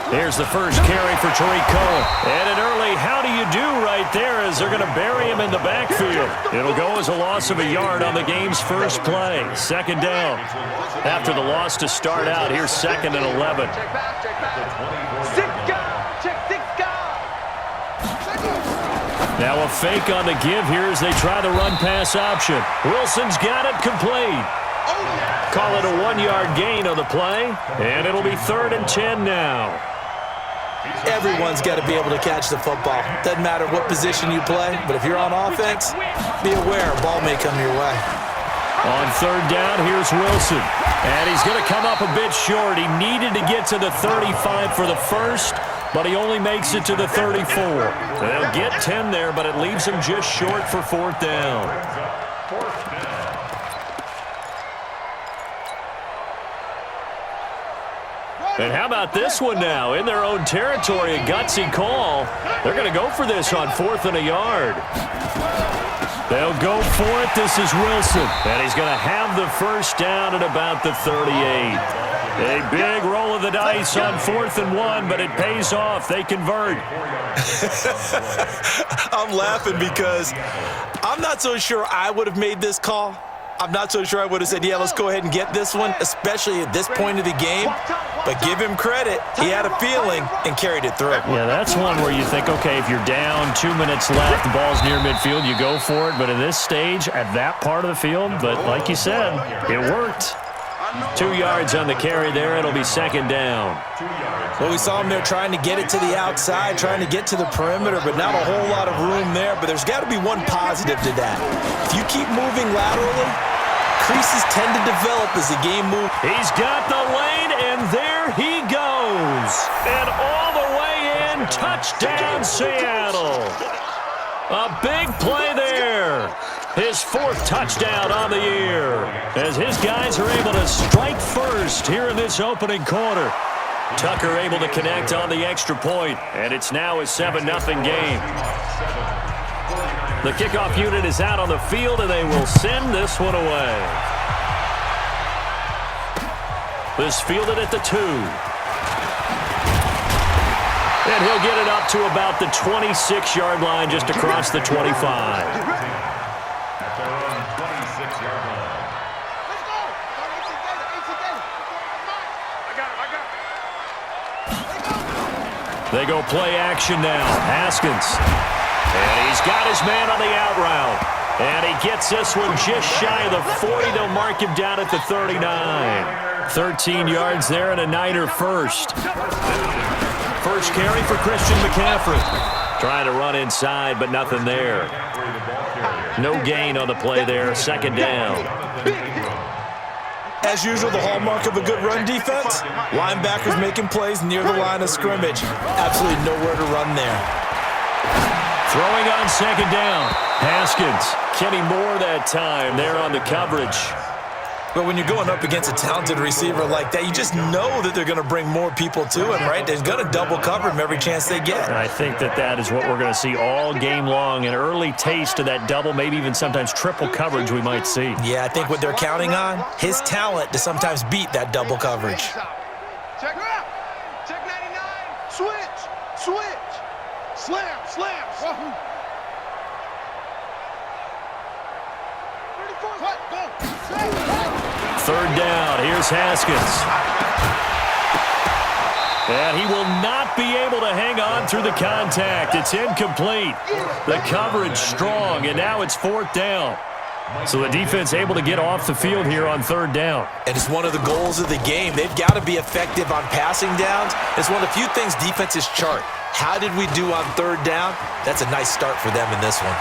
Here's the first carry for Tariq Cohen. And an early how do you do right there as they're going to bury him in the backfield. It'll go as a loss of a yard on the game's first play. Second down. After the loss to start out, here's 2nd and 11. Now a fake on the give here as they try the run-pass option. Wilson's got it complete. Call it a 1-yard gain on the play, and it'll be 3rd and 10 now. Everyone's got to be able to catch the football. Doesn't matter what position you play, but if you're on offense, be aware a ball may come your way. On 3rd down, here's Wilson. And he's going to come up a bit short. He needed to get to the 35 for the first, but he only makes it to the 34. They'll get 10 there, but it leaves him just short for 4th down. And how about this one now? In their own territory, a gutsy call. They're going to go for this on 4th and a yard. They'll go for it. This is Wilson. And he's going to have the first down at about the 38. A big roll of the dice on 4th and 1, but it pays off. They convert. I'm laughing because I'm not so sure I would have made this call. I'm not so sure I would have said, yeah, let's go ahead and get this one, especially at this point of the game. But give him credit. He had a feeling and carried it through. Yeah, that's one where you think, okay, if you're down, 2 minutes left, the ball's near midfield, you go for it. But in this stage, at that part of the field, but like you said, it worked. 2 yards on the carry there. It'll be 2nd down. Well, we saw him there trying to get it to the outside, trying to get to the perimeter, but not a whole lot of room there. But there's got to be one positive to that. If you keep moving laterally, creases tend to develop as the game moves. He's got the lane, and there he goes. And all the way in, touchdown Seattle. A big play there. His 4th touchdown on the year as his guys are able to strike first here in this opening quarter. Tucker able to connect on the extra point, and it's now a 7-0 game. The kickoff unit is out on the field, and they will send this one away. This fielded at the 2. And he'll get it up to about the 26-yard line just across the 25. They go play action now. Haskins. And he's got his man on the out route. And he gets this one just shy of the 40. They'll mark him down at the 39. 13 yards there and a Niner first. First carry for Christian McCaffrey. Trying to run inside, but nothing there. No gain on the play there. 2nd down. As usual, the hallmark of a good run defense, linebackers making plays near the line of scrimmage. Absolutely nowhere to run there. Throwing on 2nd down. Haskins. Kenny Moore that time there on the coverage. But when you're going up against a talented receiver like that, you just know that they're going to bring more people to him, right? They're going to double cover him every chance they get. And I think that is what we're going to see all game long, an early taste of that double, maybe even sometimes triple coverage we might see. Yeah, I think what they're counting on, his talent to sometimes beat that double coverage. Check 99. Switch. Slam. 3rd down. Here's Haskins. And he will not be able to hang on through the contact. It's incomplete. The coverage strong, and now it's 4th down. So the defense able to get off the field here on 3rd down. And it's one of the goals of the game. They've got to be effective on passing downs. It's one of the few things defenses chart. How did we do on 3rd down? That's a nice start for them in this one.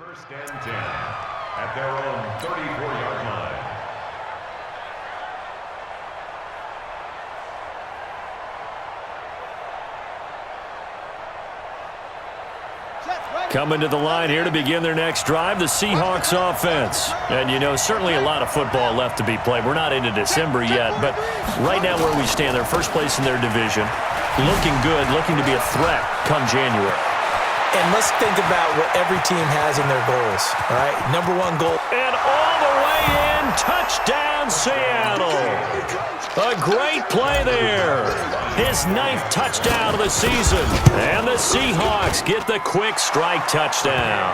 First and 10 at their own 34-yard line. Coming to the line here to begin their next drive, the Seahawks offense. And, you know, certainly a lot of football left to be played. We're not into December yet, but right now where we stand, they're first place in their division, looking good, looking to be a threat come January. And let's think about what every team has in their goals, all right? Number one goal. And all the way in, touchdown Seattle. A great play there. His 9th touchdown of the season. And the Seahawks get the quick strike touchdown.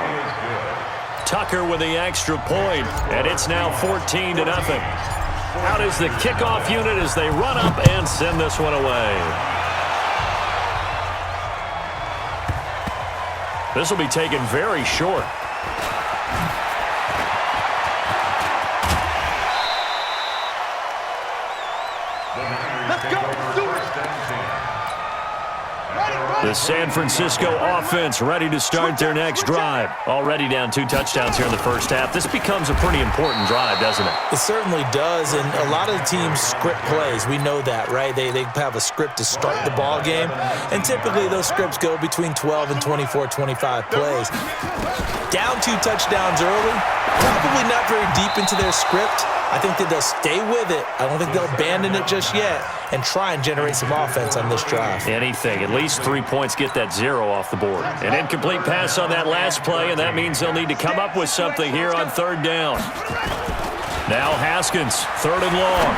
Tucker with the extra point, and it's now 14-0. Out is the kickoff unit as they run up and send this one away. This will be taken very short. Let's go. Do it. The San Francisco offense ready to start their next drive. Already down 2 touchdowns here in the first half. This becomes a pretty important drive, doesn't it? It certainly does, and a lot of the teams script plays. We know that, right? They have a script to start the ball game, and typically those scripts go between 12 and 24, 25 plays. Down 2 touchdowns early, probably not very deep into their script. I think that they'll stay with it. I don't think they'll abandon it just yet and try and generate some offense on this drive. Anything. At least 3 points, get that 0 off the board. An incomplete pass on that last play, and that means they'll need to come up with something here on 3rd down. Now Haskins, 3rd and long.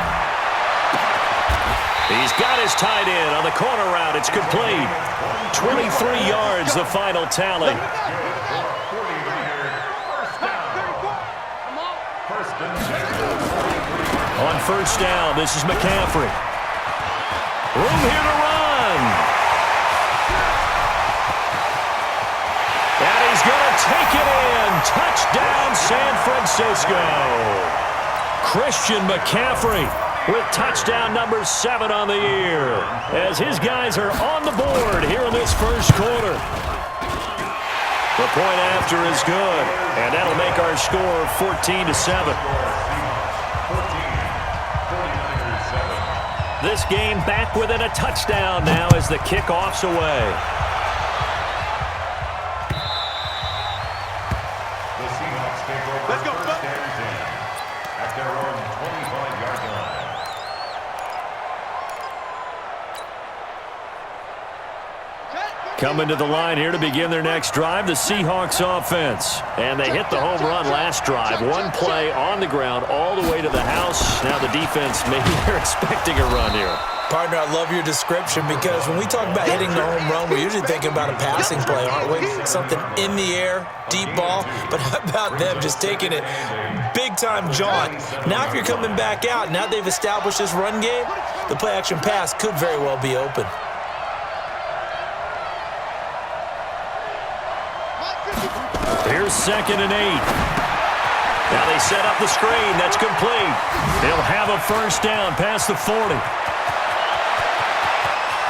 He's got his tight end on the corner route. It's complete. 23 yards, the final tally. On 1st down, this is McCaffrey. Room here to run. And he's going to take it in. Touchdown, San Francisco. Christian McCaffrey with touchdown number 7 on the year, as his guys are on the board here in this first quarter. The point after is good, and that'll make our score 14-7. This game back within a touchdown now as the kickoff's away. The Seahawks take over Let's go. first and 10 at their own 25-yard line. Coming to the line here to begin their next drive, the Seahawks offense. And they hit the home run last drive. 1 play on the ground all the way to the house. Now the defense, maybe they're expecting a run here. Partner, I love your description, because when we talk about hitting the home run, we're usually thinking about a passing play, aren't we? Something in the air, deep ball. But how about them just taking it big-time jaunt? Now if you're coming back out, now they've established this run game, the play-action pass could very well be open. Here's 2nd and 8. Now they set up the screen. That's complete. They'll have a first down past the 40.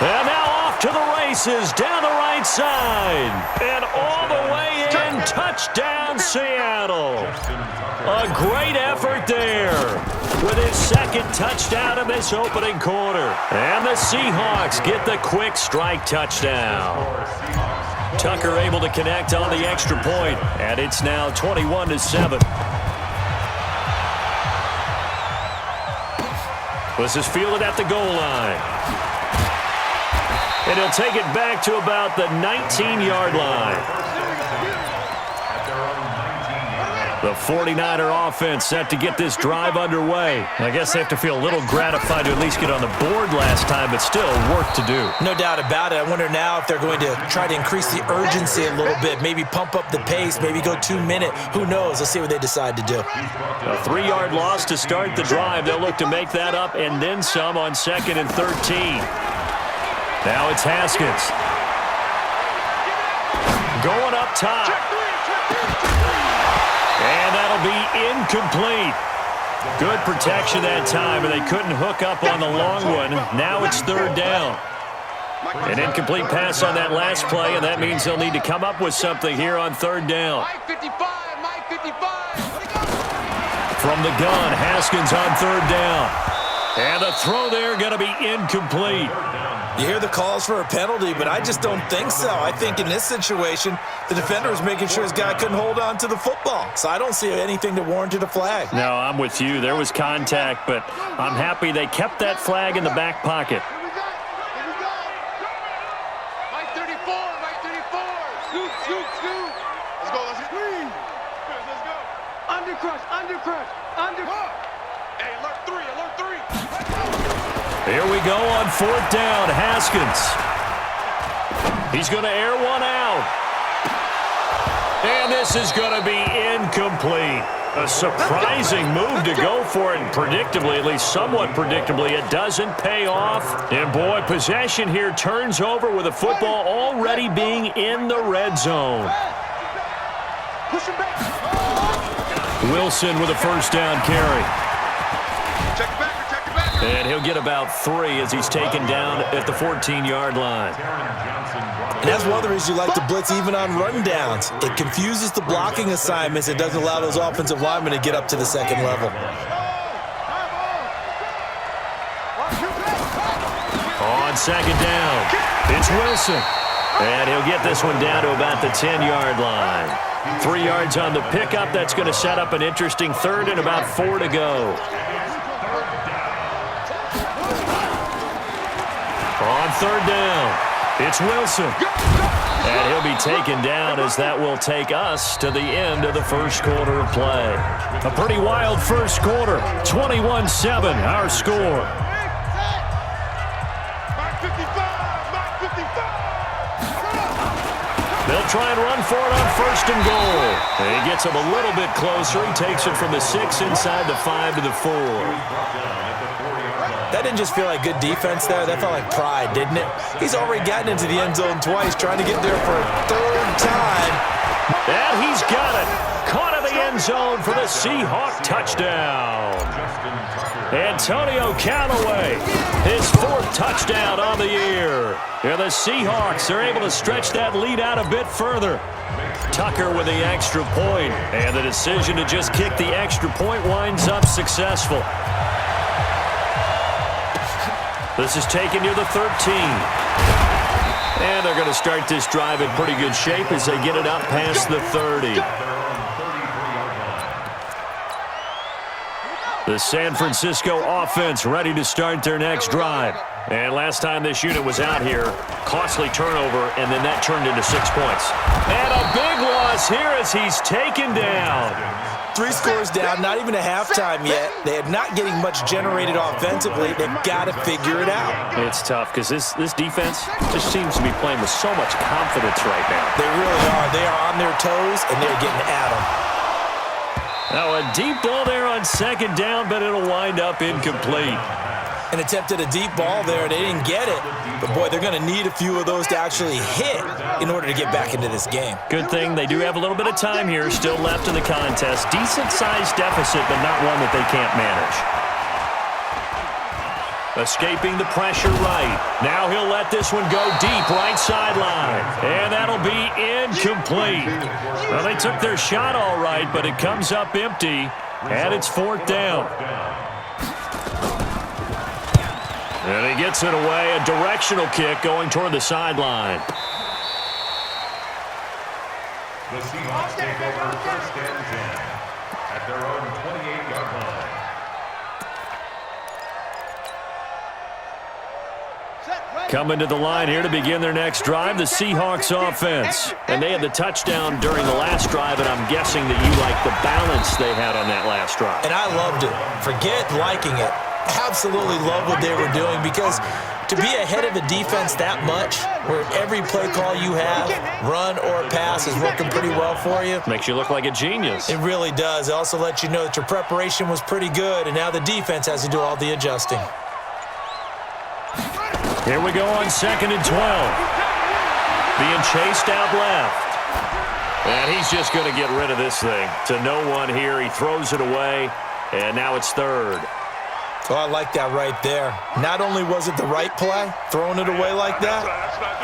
And now off to the races down the right side. And all the way in. Touchdown, Seattle. A great effort there with his 2nd touchdown in this opening quarter. And the Seahawks get the quick strike touchdown. Tucker able to connect on the extra point, and it's now 21-7. This is fielded at the goal line. And he'll take it back to about the 19-yard line. The 49er offense set to get this drive underway. I guess they have to feel a little gratified to at least get on the board last time, but still work to do. No doubt about it. I wonder now if they're going to try to increase the urgency a little bit, maybe pump up the pace, maybe go 2-minute. Who knows? Let's see what they decide to do. A 3-yard loss to start the drive. They'll look to make that up and then some on 2nd and 13. Now it's Haskins. Going up top. And that'll be incomplete. Good protection that time, but they couldn't hook up on the long one. Now it's 3rd down. An incomplete pass on that last play, and that means they'll need to come up with something here on third down. Mike 55, Mike 55. From the gun, Haskins on third down. And the throw there going to be incomplete. You hear the calls for a penalty, but I just don't think so. I think in this situation, the defender was making sure his guy couldn't hold on to the football. So I don't see anything that warranted a flag. No, I'm with you. There was contact, but I'm happy they kept that flag in the back pocket. Mike 34, Mike 34. Scoot, scoot, scoot. Let's go, let's go. Let's go. Undercrush, undercrush, undercrush. Hey, alert 3, alert 3. Here we go on fourth down. Haskins. He's going to air one out. And this is going to be incomplete. A surprising move to go for it, and predictably, at least somewhat predictably, it doesn't pay off. And boy, possession here turns over with the football already being in the red zone. Push him back. Wilson with a first down carry. Check it back, check it back. And he'll get about 3 as he's taken down at the 14-yard line. And that's one of the reasons you like to blitz even on rundowns. It confuses the blocking assignments. It doesn't allow those offensive linemen to get up to the second level. On second down, it's Wilson. And he'll get this one down to about the 10-yard line. 3 yards on the pickup. That's going to set up an interesting third and about 4 to go. On third down, it's Wilson. And he'll be taken down as that will take us to the end of the first quarter of play. A pretty wild first quarter. 21-7, our score. Mike 55, Mike 55. They'll try and run for it on first and goal. And he gets him a little bit closer. He takes it from the 6 inside the 5 to the 4. That didn't just feel like good defense there. That felt like pride, didn't it? He's already gotten into the end zone twice, trying to get there for a third time. And he's got it. Caught in the end zone for the Seahawk touchdown. Antonio Callaway, his 4th touchdown on the year. And the Seahawks are able to stretch that lead out a bit further. Tucker with the extra point, and the decision to just kick the extra point winds up successful. This is taken near the 13. And they're going to start this drive in pretty good shape as they get it up past the 30. The San Francisco offense ready to start their next drive. And last time this unit was out here, costly turnover, and then that turned into 6 points. And a big loss here as he's taken down. 3 scores down, not even a halftime yet. They're not getting much generated offensively. They've got to figure it out. It's tough because this defense just seems to be playing with so much confidence right now. They really are. They are on their toes, and they're getting at them. Now a deep ball there on second down, but it'll wind up incomplete. An attempt at a deep ball there. They didn't get it. But, boy, they're going to need a few of those to actually hit in order to get back into this game. Good thing they do have a little bit of time here still left in the contest. Decent-sized deficit, but not one that they can't manage. Escaping the pressure right. Now he'll let this one go deep right sideline. And that'll be incomplete. Well, they took their shot all right, but it comes up empty. And it's 4th down. And he gets it away. A directional kick going toward the sideline. The Seahawks take over first and 10 at their own 28-yard line. Coming to the line here to begin their next drive, the Seahawks offense. And they had the touchdown during the last drive, and I'm guessing that you like the balance they had on that last drive. And I loved it. Forget liking it. Absolutely love what they were doing, because to be ahead of a defense that much, where every play call you have, run or pass, is working pretty well for you. Makes you look like a genius. It really does. It also lets you know that your preparation was pretty good, and now the defense has to do all the adjusting. Here we go on 2nd and 12. Being chased out left. And he's just going to get rid of this thing. To no one here. He throws it away, and now it's 3rd. Oh, I like that right there. Not only was it the right play, throwing it away like that,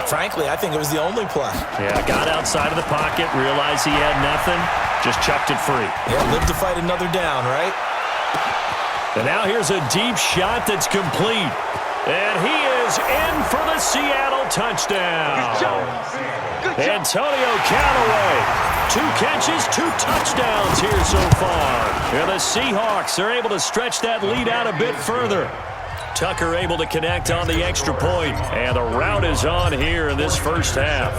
frankly, I think it was the only play. Yeah, got outside of the pocket, realized he had nothing, just chucked it free. Yeah, live to fight another down, right? And now here's a deep shot that's complete. And he is in for the Seattle touchdown. Antonio Callaway. 2 catches, 2 touchdowns here so far. And the Seahawks are able to stretch that lead out a bit further. Tucker able to connect on the extra point. And the rout is on here in this first half.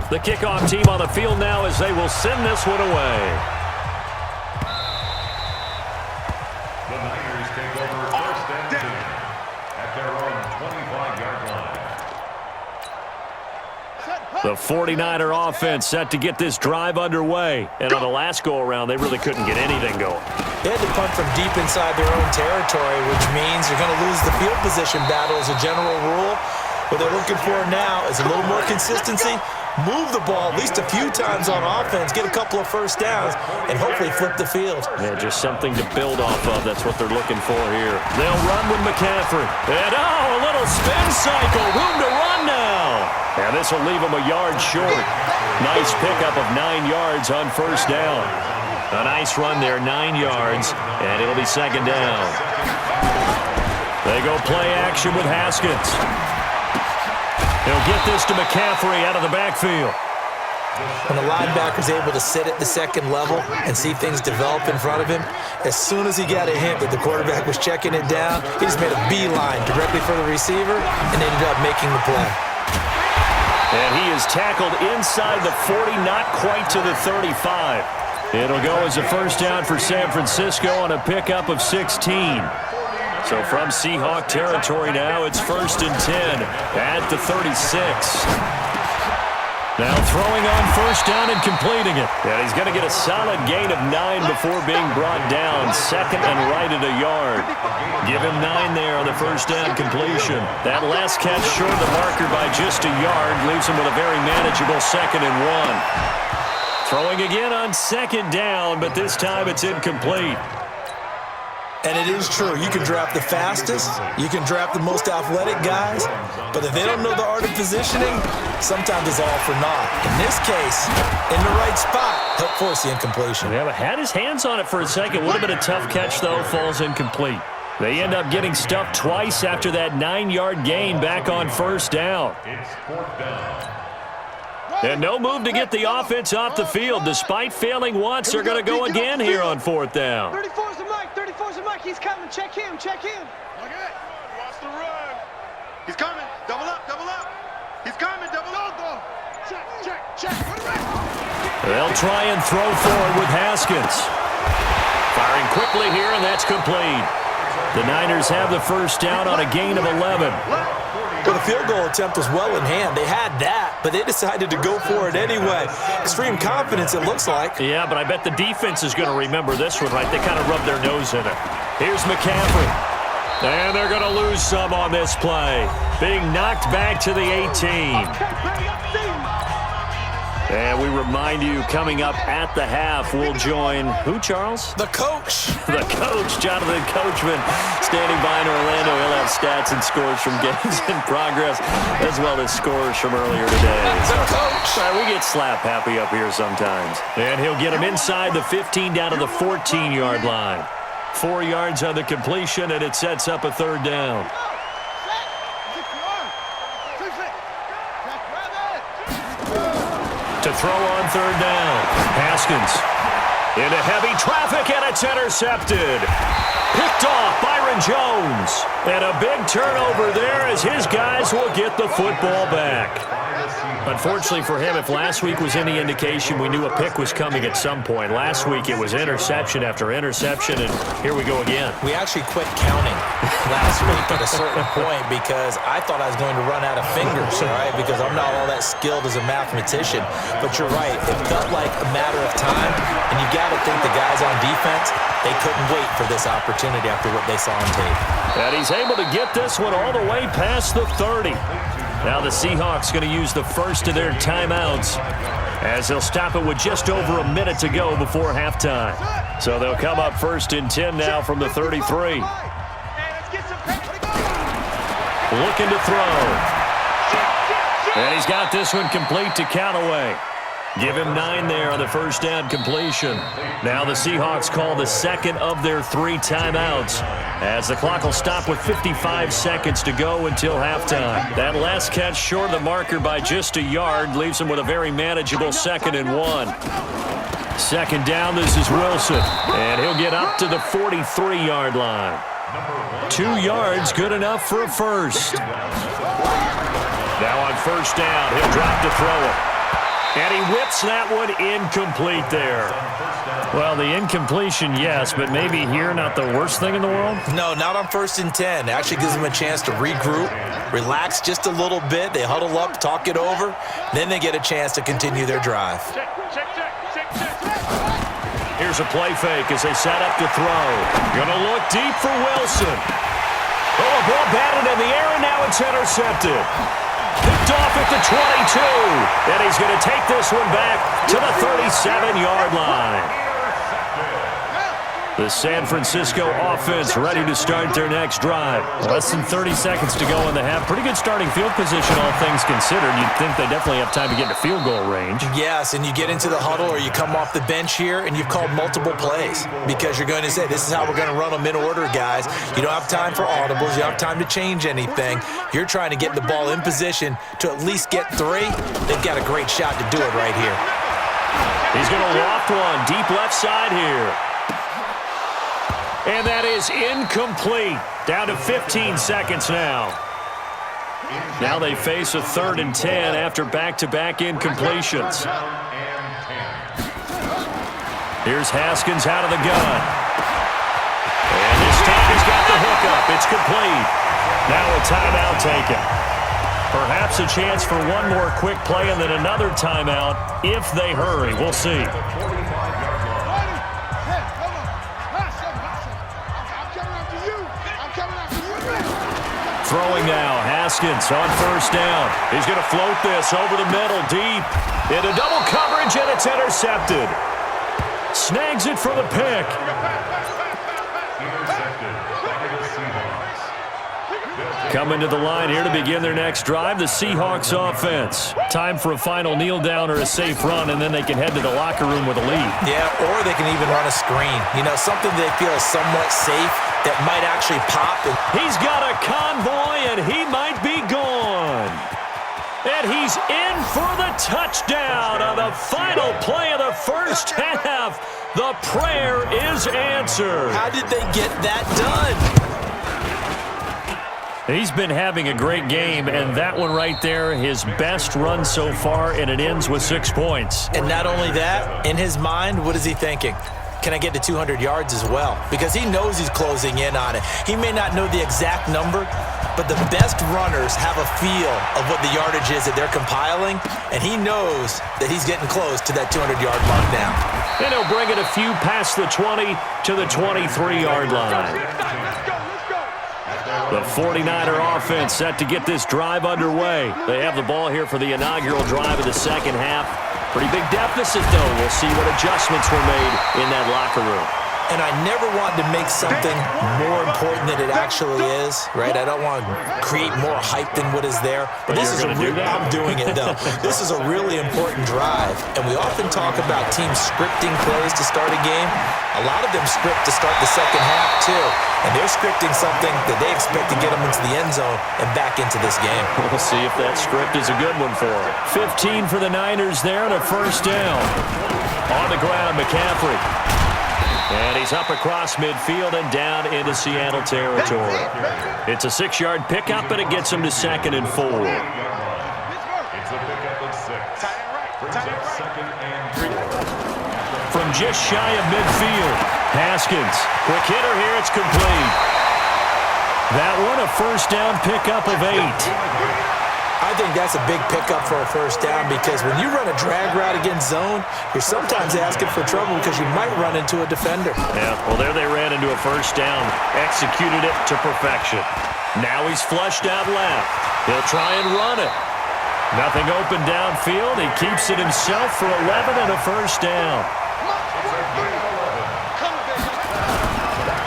The kickoff team on the field now as they will send this one away. The Niners take over first and 10 at their own 25-yard line. The 49er offense set to get this drive underway. And on the last go-around, they really couldn't get anything going. They had to punt from deep inside their own territory, which means you're going to lose the field position battle as a general rule. What they're looking for now is a little more consistency, move the ball at least a few times on offense, get a couple of first downs, and hopefully flip the field. Yeah, just something to build off of. That's what they're looking for here. They'll run with McCaffrey. And, a little spin cycle. Room to run now. And this will leave him a yard short. Nice pickup of 9 yards on first down. A nice run there, 9 yards, and it'll be second down. They go play action with Haskins. He'll get this to McCaffrey out of the backfield. When the linebacker's able to sit at the second level and see things develop in front of him, as soon as he got a hint that the quarterback was checking it down, he just made a beeline directly for the receiver and ended up making the play. And he is tackled inside the 40, not quite to the 35. It'll go as a first down for San Francisco on a pickup of 16. So from Seahawk territory now, it's first and 10 at the 36. Now throwing on first down and completing it. And he's going to get a solid gain of 9 before being brought down. Second and right at a yard. Give him 9 there on the first down completion. That last catch short of the marker by just a yard leaves him with a very manageable second and 1. Throwing again on second down, but this time it's incomplete. And it is true. You can draft the fastest, you can draft the most athletic guys, but if they don't know the art of positioning, sometimes it's all for naught. In this case, in the right spot, help force the incompletion. Yeah, but had his hands on it for a second. Would have been a tough catch, though. Falls incomplete. They end up getting stuffed twice after that 9-yard gain back on first down. It's fourth down. And no move to get the offense off the field. Despite failing once, they're going to go again here on fourth down. 34's the Mike. 34's the Mike. He's coming. Check him. Check him. Look at it. Watch the run. He's coming. Double up. Double up. He's coming. Double up. Check. Check. Check. They'll try and throw forward with Haskins. Firing quickly here, and that's complete. The Niners have the first down on a gain of 11. Well, the field goal attempt was well in hand. They had that, but they decided to go for it anyway. Extreme confidence, it looks like. Yeah, but I bet the defense is going to remember this one, right? They kind of rubbed their nose in it. Here's McCaffrey. And they're going to lose some on this play. Being knocked back to the 18. And we remind you, coming up at the half, we'll join who, Charles? The coach. The coach, Jonathan Coachman, standing by in Orlando. He'll have stats and scores from games in progress, as well as scores from earlier today. The coach. Sorry, we get slap happy up here sometimes. And he'll get him inside the 15 down to the 14-yard line. 4 yards on the completion, and it sets up a third down. To throw on third down. Haskins into heavy traffic, and it's intercepted. Picked off Byron Jones. And a big turnover there as his guys will get the football back. Unfortunately for him, if last week was any indication, we knew a pick was coming at some point. Last week it was interception after interception, and here we go again. We actually quit counting last week at a certain point because I thought I was going to run out of fingers, all right, because I'm not all that skilled as a mathematician. But you're right. It felt like a matter of time, and you got to think the guys on defense, they couldn't wait for this opportunity after what they saw on tape. And he's able to get this one all the way past the 30. Now the Seahawks going to use the first of their timeouts as they'll stop it with just over a minute to go before halftime. So they'll come up first and 10 now from the 33. looking to throw. And he's got this one complete to Callaway. Give him 9 there on the first down completion. Now the Seahawks call the second of their 3 timeouts, as the clock will stop with 55 seconds to go until halftime. That last catch short of the marker by just a yard leaves him with a very manageable 2nd and 1. Second down, this is Wilson, and he'll get up to the 43-yard line. 2 yards, good enough for a first. Now on first down, he'll drop to throw it. And he whips that one incomplete there. Well, the incompletion, yes, but maybe here not the worst thing in the world? No, not on 1st and 10. It actually gives them a chance to regroup, relax just a little bit. They huddle up, talk it over. Then they get a chance to continue their drive. Here's a play fake as they set up to throw. Gonna look deep for Wilson. Oh, a ball batted in the air, and now it's intercepted. Picked off at the 22. And he's going to take this one back to the 37-yard line. The San Francisco offense ready to start their next drive. Less than 30 seconds to go in the half. Pretty good starting field position, all things considered. You'd think they definitely have time to get to field goal range. Yes, and you get into the huddle or you come off the bench here and you've called multiple plays because you're going to say, this is how we're going to run them in order, guys. You don't have time for audibles. You don't have time to change anything. You're trying to get the ball in position to at least get 3. They've got a great shot to do it right here. He's going to loft one deep left side here. And that is incomplete. Down to 15 seconds now. Now they face a 3rd and 10 after back-to-back incompletions. Here's Haskins out of the gun. And this time he's got the hookup. It's complete. Now a timeout taken. Perhaps a chance for one more quick play and then another timeout if they hurry. We'll see. Throwing now, Haskins on first down. He's going to float this over the middle, deep. Into double coverage, and it's intercepted. Snags it for the pick. Coming to the line here to begin their next drive, the Seahawks offense. Time for a final kneel down or a safe run, and then they can head to the locker room with a lead. Yeah, or they can even run a screen. You know, something they feel is somewhat safe that might actually pop. He's got a convoy, and he might be gone. And he's in for the touchdown on the final play of the first half. The prayer is answered. How did they get that done? He's been having a great game, and that one right there, his best run so far, and it ends with 6 points. And not only that, in his mind, what is he thinking? Can I get to 200 yards as well? Because he knows he's closing in on it. He may not know the exact number, but the best runners have a feel of what the yardage is that they're compiling, and he knows that he's getting close to that 200-yard mark now. And he'll bring it a few past the 20 to the 23-yard line. The 49er offense set to get this drive underway. They have the ball here for the inaugural drive of the second half. Pretty big deficit, though. We'll see what adjustments were made in that locker room. And I never want to make something more important than it actually is, right? I don't want to create more hype than what is there. But this is I'm doing it, though. This is a really important drive. And we often talk about teams scripting plays to start a game. A lot of them script to start the second half, too. And they're scripting something that they expect to get them into the end zone and back into this game. We'll see if that script is a good one for them. 15 for the Niners there and a first down. On the ground, McCaffrey. And he's up across midfield and down into Seattle territory. It's a 6-yard pickup, and it gets him to 2nd and 4. It's a pickup of 6. Brings up 2nd and 4. From just shy of midfield, Haskins. Quick hitter here, it's complete. That one a first down pickup of 8. I think that's a big pickup for a first down because when you run a drag route against zone, you're sometimes asking for trouble because you might run into a defender. Yeah, well, there they ran into a first down, executed it to perfection. Now he's flushed out left. He'll try and run it. Nothing open downfield. He keeps it himself for 11 and a first down.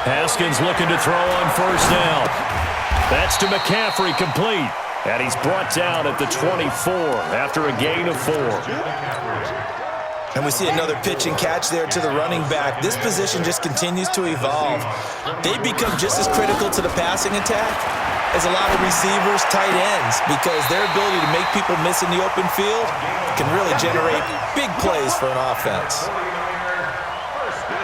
Haskins looking to throw on first down. That's to McCaffrey, complete. And he's brought down at the 24 after a gain of 4. And we see another pitch and catch there to the running back. This position just continues to evolve. They become just as critical to the passing attack as a lot of receivers, tight ends, because their ability to make people miss in the open field can really generate big plays for an offense.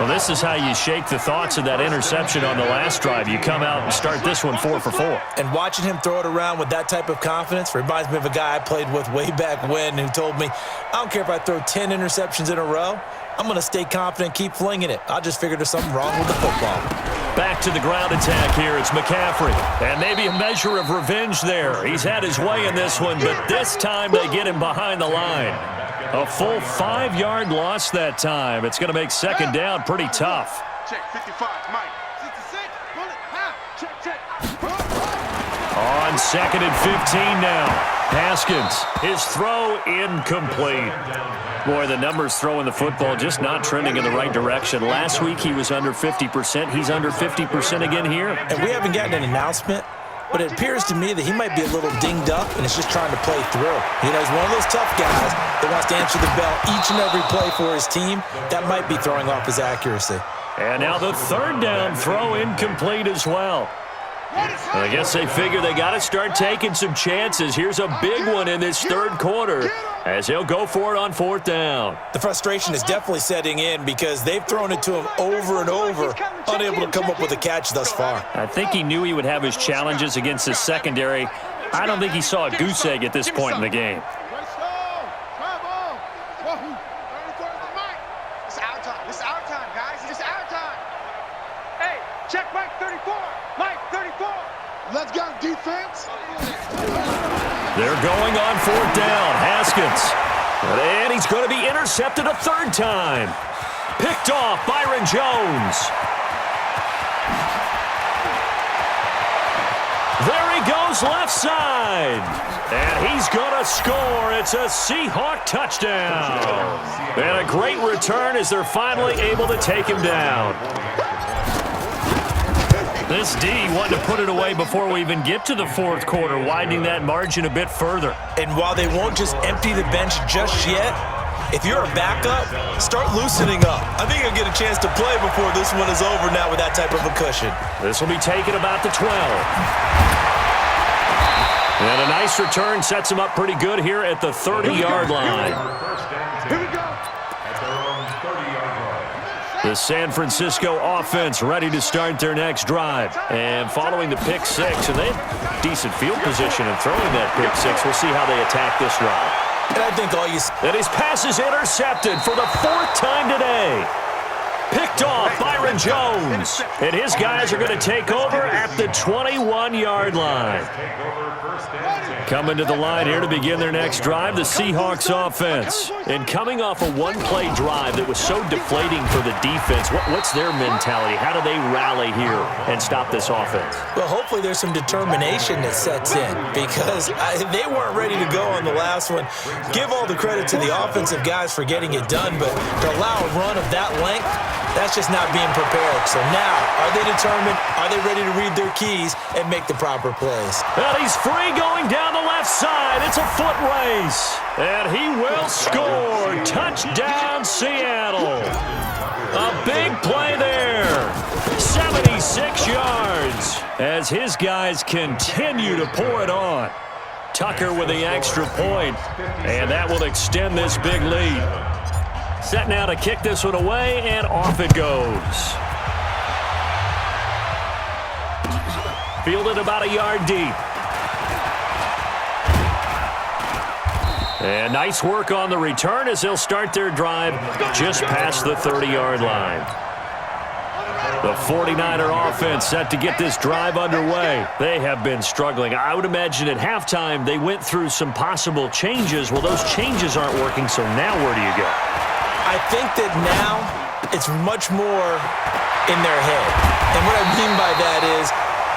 Well, this is how you shake the thoughts of that interception on the last drive. You come out and start this one 4 for 4. And watching him throw it around with that type of confidence reminds me of a guy I played with way back when who told me, I don't care if I throw 10 interceptions in a row, I'm going to stay confident and keep flinging it. I just figured there's something wrong with the football. Back to the ground attack here. It's McCaffrey. And maybe a measure of revenge there. He's had his way in this one, but this time they get him behind the line. A full 5-yard loss that time. It's going to make second down pretty tough. Check 55, Mike. 66, bullet, half. Check. On second and 15 now. Haskins, his throw incomplete. Boy, the numbers throwing the football just not trending in the right direction. Last week he was under 50%. He's under 50% again here. And we haven't gotten an announcement, but it appears to me that he might be a little dinged up and is just trying to play through. You know, he's one of those tough guys that wants to answer the bell each and every play for his team. That might be throwing off his accuracy. And now the third down throw incomplete as well. I guess they figure they got to start taking some chances. Here's a big one in this third quarter as he'll go for it on fourth down. The frustration is definitely setting in because they've thrown it to him over and over, unable to come up with a catch thus far. I think he knew he would have his challenges against his secondary. I don't think he saw a goose egg at this point in the game. It's our time. This is our time, guys. It's our time. Hey, check Mike 34. Mike 34. Let's go, defense. They're going on fourth down. Haskins. And he's going to be intercepted a third time. Picked off Byron Jones. There he goes left side. And he's going to score. It's a Seahawk touchdown. And a great return as they're finally able to take him down. This D wanted to put it away before we even get to the fourth quarter, widening that margin a bit further. And while they won't just empty the bench just yet, if you're a backup, start loosening up. I think you'll get a chance to play before this one is over now with that type of a cushion. This will be taken about the 12. And a nice return sets him up pretty good here at the 30-yard line. Here we go. The San Francisco offense ready to start their next drive. And following the pick six, and they have decent field position in throwing that pick six. We'll see how they attack this drive. And I think all you... And his pass is intercepted for the fourth time today. Picked off Byron Jones. And his guys are going to take over at the 21-yard line. Coming to the line here to begin their next drive, the Seahawks offense. And coming off a one-play drive that was so deflating for the defense, what's their mentality? How do they rally here and stop this offense? Well, hopefully there's some determination that sets in because they weren't ready to go on the last one. Give all the credit to the offensive guys for getting it done, but to allow a run of that length, that's just not being prepared. So now, are they determined? Are they ready to read their keys and make the proper plays? And he's free going down the left side. It's a foot race. And he will score. Touchdown, Seattle. A big play there. 76 yards as his guys continue to pour it on. Tucker with the extra point, and that will extend this big lead. Set now to kick this one away, and off it goes. Fielded about a yard deep. And nice work on the return as they'll start their drive just past the 30-yard line. The 49er offense set to get this drive underway. They have been struggling. I would imagine at halftime they went through some possible changes. Well, those changes aren't working, so now where do you go? I think that now it's much more in their head. And what I mean by that is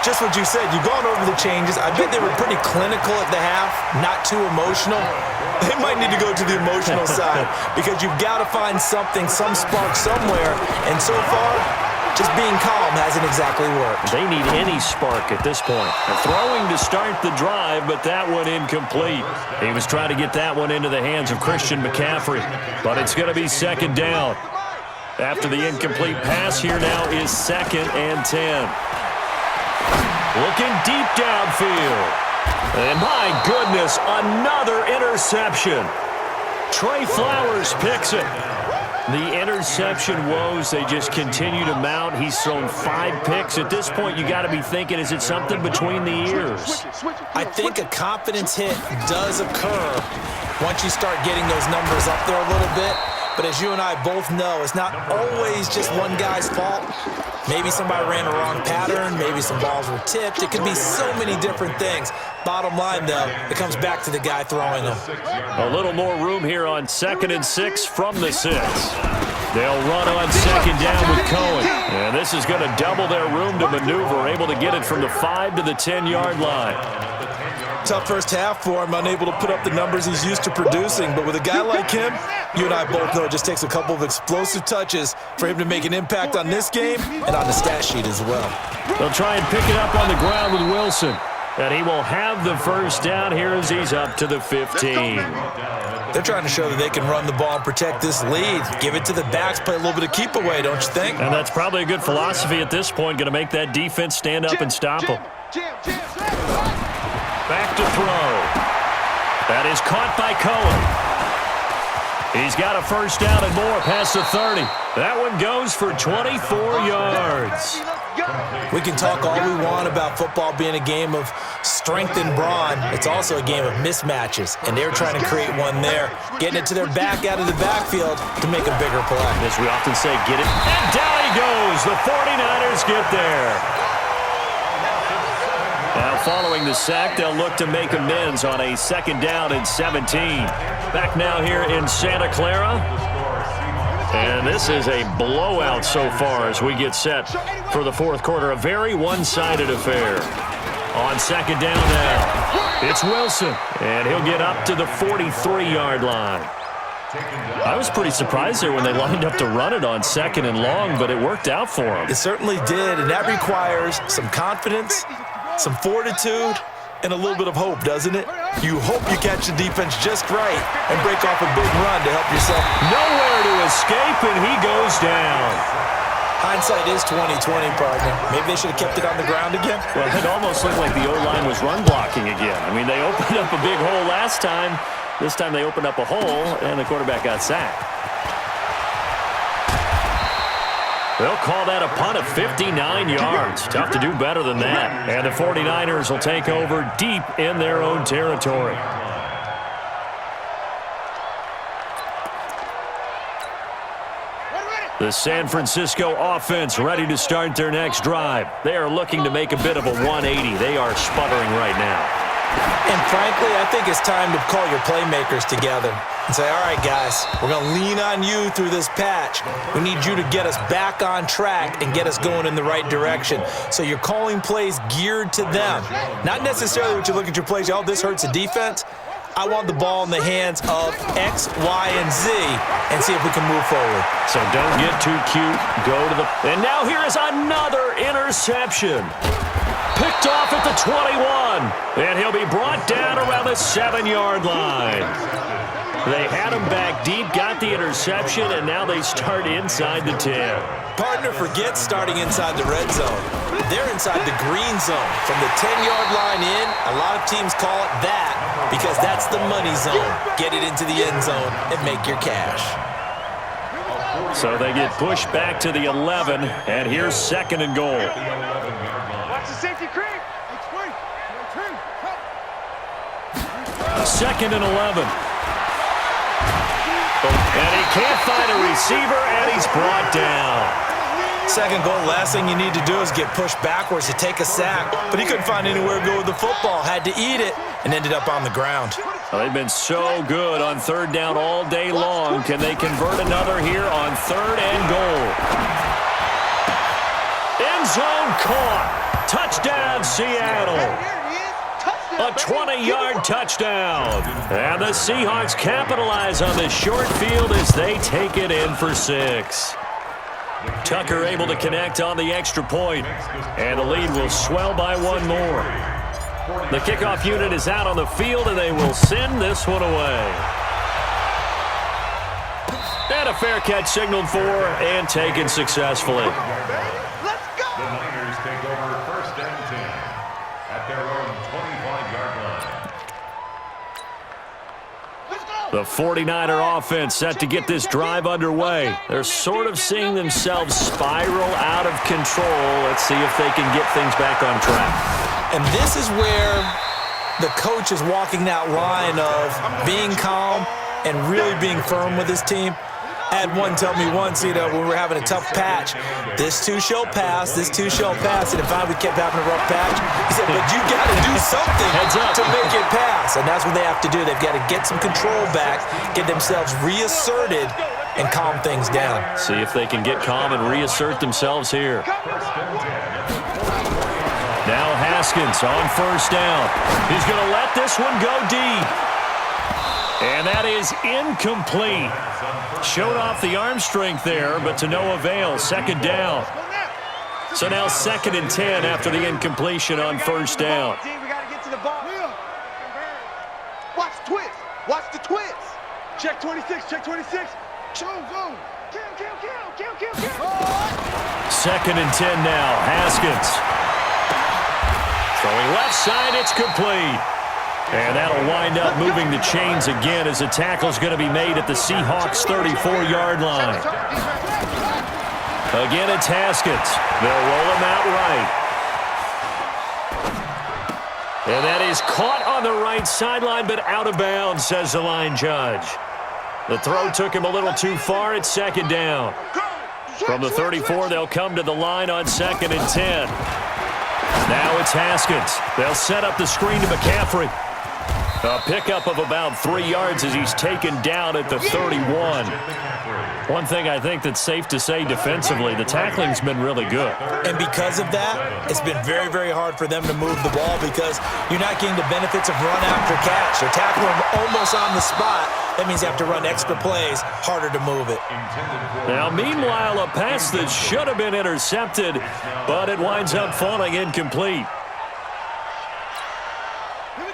just what you said. You've gone over the changes. I bet they were pretty clinical at the half, not too emotional. They might need to go to the emotional side because you've got to find something, some spark somewhere. And so far, just being calm hasn't exactly worked. They need any spark at this point. Throwing to start the drive, but that one incomplete. He was trying to get that one into the hands of Christian McCaffrey, but it's going to be second down. After the incomplete pass, here now is 2nd and 10. Looking deep downfield. And my goodness, another interception. Trey Flowers picks it. The interception woes, they just continue to mount. He's thrown 5 picks. At this point, you got to be thinking, is it something between the ears? I think a confidence hit does occur once you start getting those numbers up there a little bit. But as you and I both know, it's not always just one guy's fault. Maybe somebody ran a wrong pattern. Maybe some balls were tipped. It could be so many different things. Bottom line, though, it comes back to the guy throwing them. A little more room here on 2nd and 6 from the 6. They'll run on 2nd down with Cohen. And this is going to double their room to maneuver, able to get it from the 5 to the 10-yard line. Tough first half for him, unable to put up the numbers he's used to producing. But with a guy like him, you and I both know it just takes a couple of explosive touches for him to make an impact on this game and on the stat sheet as well. They'll try and pick it up on the ground with Wilson. And he will have the first down here as he's up to the 15. They're trying to show that they can run the ball and protect this lead. Give it to the backs, play a little bit of keep away, don't you think? And that's probably a good philosophy at this point, going to make that defense stand up and stop them. Back to throw. That is caught by Cohen. He's got a first down and more past the 30. That one goes for 24 yards. We can talk all we want about football being a game of strength and brawn. It's also a game of mismatches, and they're trying to create one there, getting it to their back out of the backfield to make a bigger play. As we often say, get it. And down he goes. The 49ers get there. Now, following the sack, they'll look to make amends on a 2nd down and 17. Back now here in Santa Clara. And this is a blowout so far as we get set for the 4th quarter. A very one-sided affair. On 2nd down now, it's Wilson. And he'll get up to the 43-yard line. I was pretty surprised there when they lined up to run it on 2nd and long, but it worked out for them. It certainly did, and that requires some confidence, some fortitude, and a little bit of hope, doesn't it? You hope you catch the defense just right and break off a big run to help yourself. Nowhere to escape, and he goes down. Hindsight is 20/20, partner. Maybe they should have kept it on the ground again. Well, it almost looked like the O-line was run blocking again. I mean, they opened up a big hole last time. This time they opened up a hole, and the quarterback got sacked. They'll call that a punt of 59 yards. Tough to do better than that. And the 49ers will take over deep in their own territory. The San Francisco offense ready to start their next drive. They are looking to make a bit of a 180. They are sputtering right now. And frankly, I think it's time to call your playmakers together and say, all right, guys, we're going to lean on you through this patch. We need you to get us back on track and get us going in the right direction. So you're calling plays geared to them. Not necessarily when you look at your plays, oh, this hurts the defense. I want the ball in the hands of X, Y, and Z and see if we can move forward. So don't get too cute. Go to the... And now here is another interception. Picked off at the 21. And he'll be brought down around the 7-yard line. They had him back deep, got the interception, and now they start inside the 10. Partner, forget starting inside the red zone. They're inside the green zone. From the 10-yard line in, a lot of teams call it that because that's the money zone. Get it into the end zone and make your cash. So they get pushed back to the 11, and here's 2nd and goal. Watch the safety creep. 2nd and 11. And he can't find a receiver, and he's brought down. 2nd goal, last thing you need to do is get pushed backwards to take a sack. But he couldn't find anywhere to go with the football, had to eat it, and ended up on the ground. Well, they've been so good on 3rd down all day long. Can they convert another here on 3rd and goal? End zone caught. Touchdown, Seattle. A 20-yard touchdown. And the Seahawks capitalize on the short field as they take it in for 6. Tucker able to connect on the extra point, and the lead will swell by one more. The kickoff unit is out on the field, and they will send this one away. And a fair catch signaled for and taken successfully. Let's go! The Niners take over 1st and 10 at their own 25-yard line. Let's go! The 49er offense set to get this drive underway. They're sort of seeing themselves spiral out of control. Let's see if they can get things back on track. And this is where the coach is walking that line of being calm and really being firm with his team. I had one tell me once, when we were having a tough patch, this too shall pass, this too shall pass, and if we kept having a rough patch, he said, but you got to do something to make it pass, and that's what they have to do. They've got to get some control back, get themselves reasserted, and calm things down. See if they can get calm and reassert themselves here. Now Haskins on 1st down. He's going to let this one go deep. And that is incomplete. Showed off the arm strength there, but to no avail. 2nd down. So now 2nd and 10 after the incompletion on 1st down. We got to get to the ball. Watch the twist. Watch the twist. Check 26. Check 26. Go. Kill. 2nd and 10 now. Haskins. Throwing left side. It's complete. And that'll wind up moving the chains again as the tackle's going to be made at the Seahawks' 34-yard line. Again, it's Haskins. They'll roll him out right. And that is caught on the right sideline, but out of bounds, says the line judge. The throw took him a little too far. It's 2nd down. From the 34, they'll come to the line on 2nd and 10. Now it's Haskins. They'll set up the screen to McCaffrey. A pickup of about 3 yards as he's taken down at the 31. One thing I think that's safe to say defensively, the tackling's been really good. And because of that, it's been very, very hard for them to move the ball because you're not getting the benefits of run after catch. They're tackling them almost on the spot. That means you have to run extra plays, harder to move it. Now, meanwhile, a pass that should have been intercepted, but it winds up falling incomplete.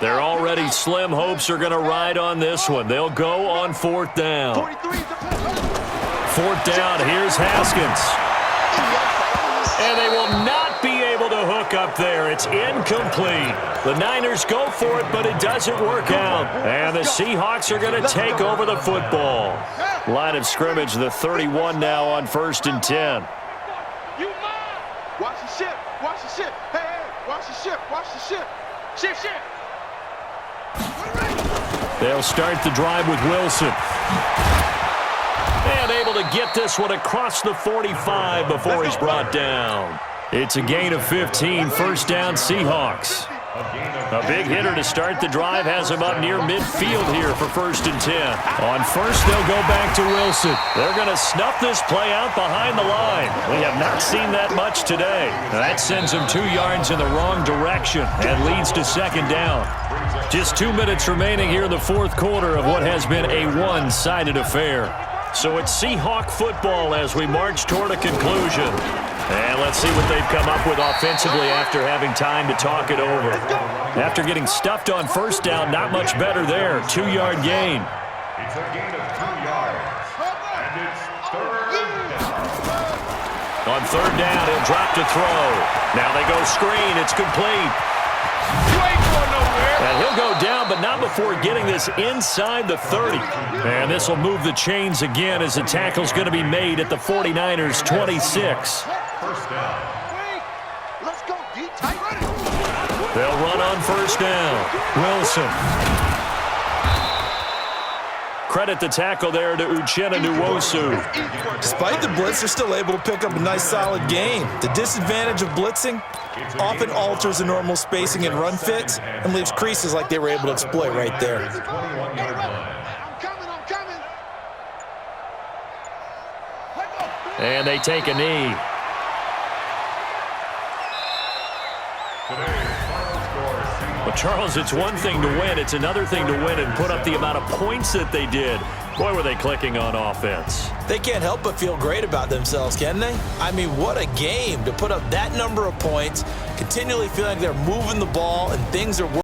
Their already slim hopes are going to ride on this one. They'll go on 4th down. 4th down, here's Haskins. And they will not be able to hook up there. It's incomplete. The Niners go for it, but it doesn't work out. And the Seahawks are going to take over the football. Line of scrimmage, the 31 now on 1st and 10. Watch the ship. Watch the ship. Hey, watch the ship. Watch the ship. Ship. They'll start the drive with Wilson. And able to get this one across the 45 before he's brought down. It's a gain of 15, 1st down Seahawks. A big hitter to start the drive has him up near midfield here for 1st and 10. On 1st, they'll go back to Wilson. They're going to snuff this play out behind the line. We have not seen that much today. That sends them 2 yards in the wrong direction and leads to 2nd down. Just 2 minutes remaining here in the 4th quarter of what has been a one-sided affair. So it's Seahawk football as we march toward a conclusion. And let's see what they've come up with offensively after having time to talk it over. After getting stuffed on 1st down, not much better there. 2-yard gain. It's a gain of 2 yards. And it's 3rd down. On 3rd down, he'll drop to throw. Now they go screen. It's complete. And he'll go down, but not before getting this inside the 30. And this will move the chains again as the tackle's going to be made at the 49ers' 26. 1st down. Let's go. Deep, tight, ready. They'll run on 1st down. Wilson. Credit the tackle there to Uchenna Nwosu. Despite the blitz, they're still able to pick up a nice, solid gain. The disadvantage of blitzing often alters the normal spacing and run fits and leaves creases like they were able to exploit right there. I'm coming. And they take a knee. Well, Charles, it's one thing to win. It's another thing to win and put up the amount of points that they did. Boy, were they clicking on offense. They can't help but feel great about themselves, can they? I mean, what a game to put up that number of points, continually feeling like they're moving the ball and things are working.